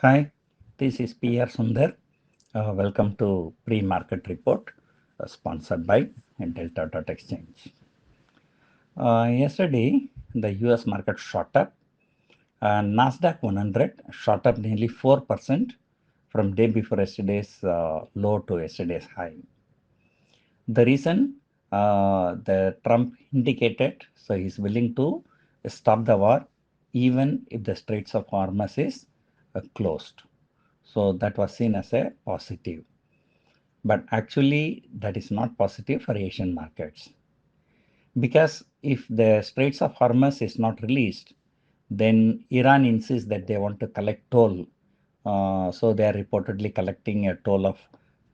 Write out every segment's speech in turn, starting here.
Hi, this is PR Sundar. Welcome to Pre-Market Report, sponsored by Delta Exchange. Yesterday, the US market shot up, and Nasdaq 100 shot up nearly 4% from day before yesterday's low to yesterday's high. The reason the Trump indicated, so he's willing to stop the war even if the Straits of Hormuz is closed. So that was seen as a positive. But actually, that is not positive for Asian markets. Because if the Straits of Hormuz is not released, then Iran insists that they want to collect toll. So they are reportedly collecting a toll of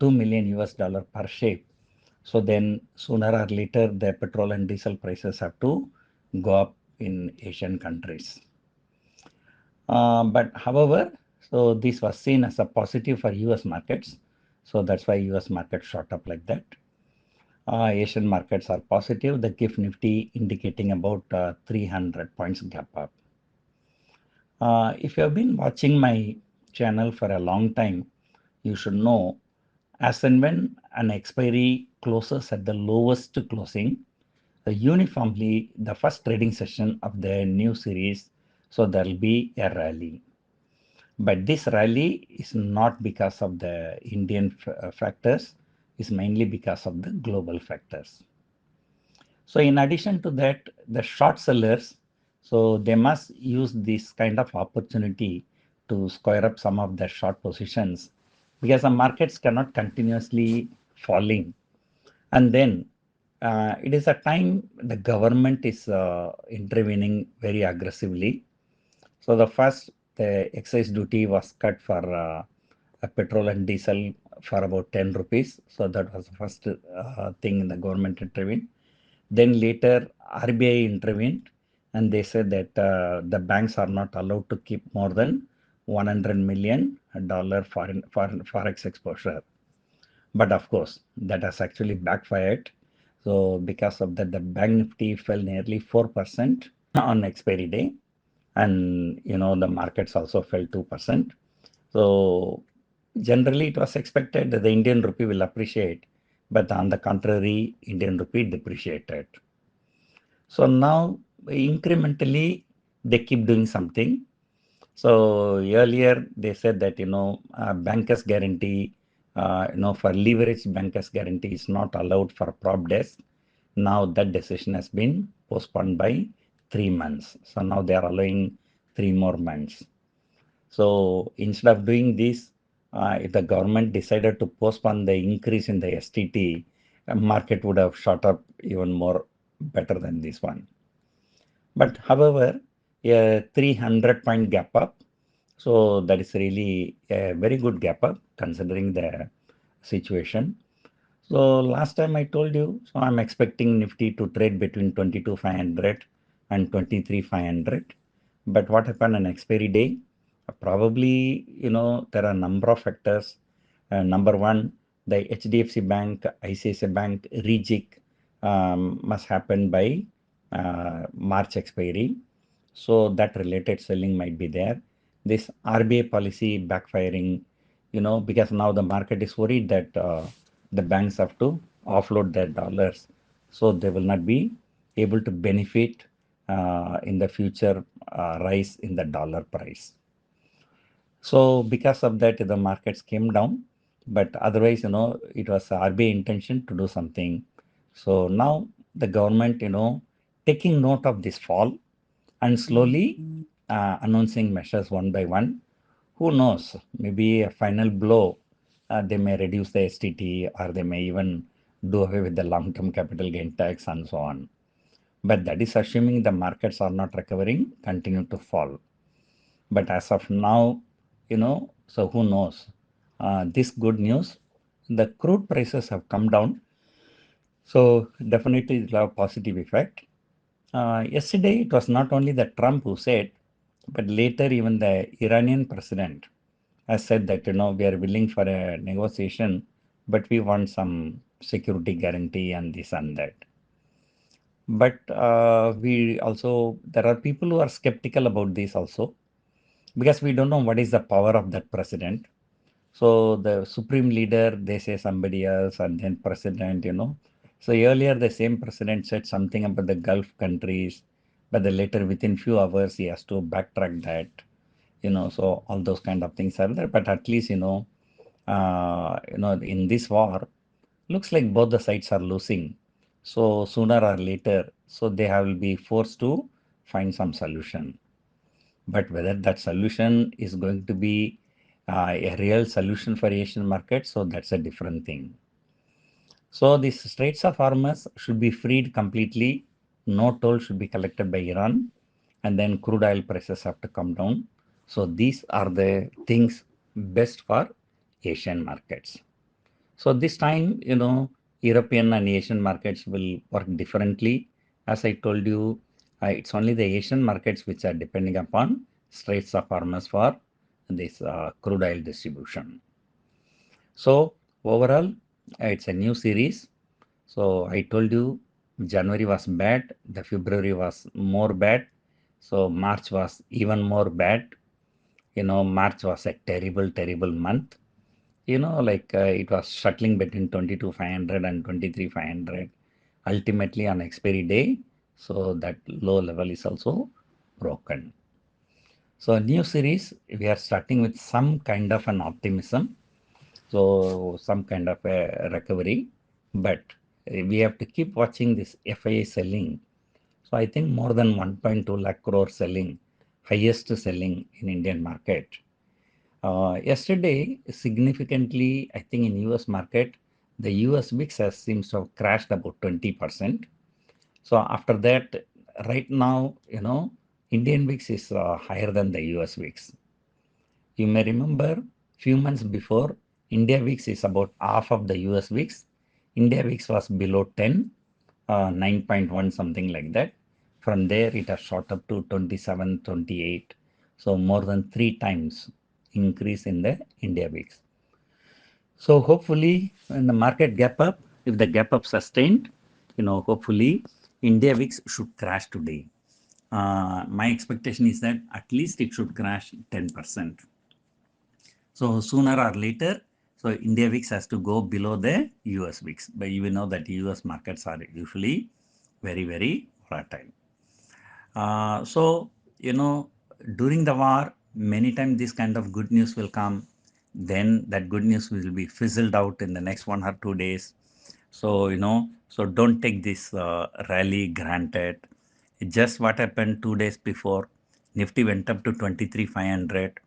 2 million US dollar per ship. So then sooner or later, the petrol and diesel prices have to go up in Asian countries. But however, so this was seen as a positive for US markets. So that's why US market shot up like that. Asian markets are positive. The GIFT Nifty indicating about 300 points gap up. If you have been watching my channel for a long time, you should know as and when an expiry closes at the lowest closing, uniformly the first trading session of the new series, so there will be a rally. But this rally is not because of the Indian factors, it's mainly because of the global factors. So in addition to that, the short sellers, so they must use this kind of opportunity to square up some of their short positions because the markets cannot continuously falling. And then it is a time the government is intervening very aggressively. So the first, the excise duty was cut for petrol and diesel for about 10 rupees. So that was the first thing the government intervened. Then later RBI intervened and they said that the banks are not allowed to keep more than $100 million foreign forex exposure. But of course, that has actually backfired. So because of that, the bank nifty fell nearly 4% on expiry day, and the markets also fell 2%. So generally, it was expected that the Indian rupee will appreciate, but on the contrary, Indian rupee depreciated. So now incrementally they keep doing something. So earlier they said that bankers guarantee, for leveraged bankers guarantee is not allowed for prop desk. Now that decision has been postponed by 3 months. So now they are allowing 3 more months. So instead of doing this, if the government decided to postpone the increase in the STT, market would have shot up even more better than this one. But however, a 300-point gap up, so that is really a very good gap up considering the situation. So last time I told you, so I'm expecting Nifty to trade between 22,500 and 23,500. But what happened on expiry day? Probably, there are a number of factors. Number one, the HDFC Bank, ICICI Bank rejig must happen by March expiry. So that related selling might be there. This RBI policy backfiring, because now the market is worried that the banks have to offload their dollars. So they will not be able to benefit in the future rise in the dollar price. So because of that, the markets came down. But otherwise, it was RBI intention to do something. So now the government, taking note of this fall and slowly announcing measures one by one. Who knows? Maybe a final blow, they may reduce the STT or they may even do away with the long-term capital gain tax and so on. But that is assuming the markets are not recovering, continue to fall. But as of now, so who knows? This good news, the crude prices have come down. So definitely it will have a positive effect. Yesterday, it was not only the Trump who said, but later even the Iranian president has said that, we are willing for a negotiation, but we want some security guarantee and this and that. But there are people who are skeptical about this also. because we don't know what is the power of that president. So the supreme leader, they say somebody else, and then president, So earlier the same president said something about the Gulf countries, but then later within few hours he has to backtrack that, So all those kind of things are there. But at least, in this war, looks like both the sides are losing. So sooner or later, so they will be forced to find some solution. But whether that solution is going to be a real solution for Asian market, so that's a different thing. So these Straits of Hormuz should be freed completely. No toll should be collected by Iran, and then crude oil prices have to come down. So these are the things best for Asian markets. So this time, European and Asian markets will work differently. As I told you, it's only the Asian markets which are depending upon Straits of Hormuz for this crude oil distribution. So overall, it's a new series. So I told you January was bad, the February was more bad. So March was even more bad. March was a terrible, terrible month. Like it was shuttling between 22,500 and 23,500. Ultimately on expiry day, so that low level is also broken. So a new series, we are starting with some kind of an optimism, so some kind of a recovery, but we have to keep watching this FIA selling. So I think more than 1.2 lakh crore selling, highest selling in Indian market. Yesterday, significantly, I think in US market, the US VIX has seems to have crashed about 20%. So after that, right now, Indian VIX is higher than the US VIX. You may remember few months before, India VIX is about half of the US VIX. India VIX was below 10, 9.1, something like that. From there, it has shot up to 27, 28. So more than 3 times increase in the India VIX. So hopefully, when the market gap up, if the gap up sustained, hopefully India VIX should crash today. My expectation is that at least it should crash 10%. So sooner or later, so India VIX has to go below the US VIX. But you know that US markets are usually very, very volatile. So, during the war, many times this kind of good news will come. Then that good news will be fizzled out in the next 1 or 2 days. So, so don't take this rally granted. Just what happened 2 days before, Nifty went up to 23,500.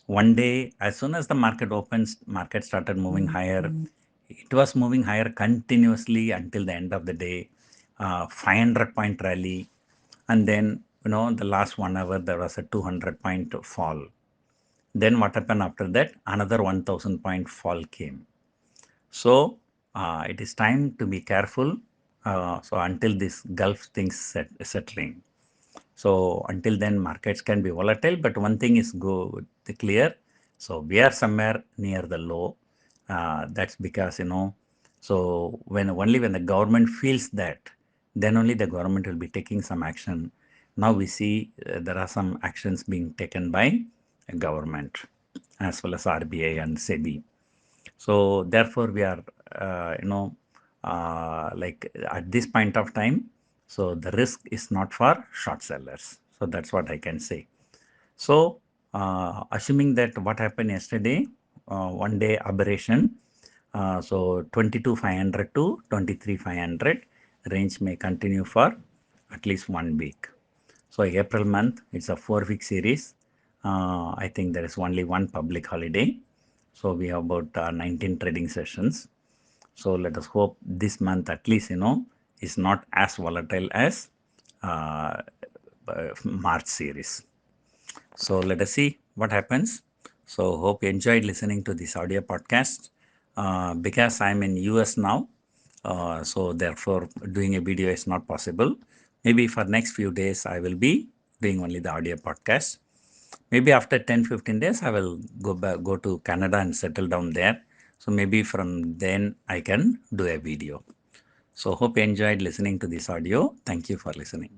One day, as soon as the market opens, market started moving higher. It was moving higher continuously until the end of the day. 500 point rally, and then the last 1 hour there was a 200 point fall. Then what happened after that? Another 1,000 point fall came. So it is time to be careful. So until this Gulf things settling. So until then, markets can be volatile, but one thing is good, clear. So we are somewhere near the low. That's because so when the government feels that, then only the government will be taking some action. Now we see there are some actions being taken by government as well as RBI and SEBI. So therefore, we are, like at this point of time, so the risk is not for short sellers. So that's what I can say. So assuming that what happened yesterday, one day aberration, so 22,500 to 23,500 range may continue for at least 1 week. So April month, it's a 4 week series. I think there is only one public holiday. So we have about 19 trading sessions. So let us hope this month at least, is not as volatile as uh, March series. So let us see what happens. So hope you enjoyed listening to this audio podcast. Because I'm in US now, so therefore doing a video is not possible. Maybe for next few days I will be doing only the audio podcast. Maybe after 10-15 days I will go to Canada and settle down there. So maybe from then I can do a video. So hope you enjoyed listening to this audio. Thank you for listening.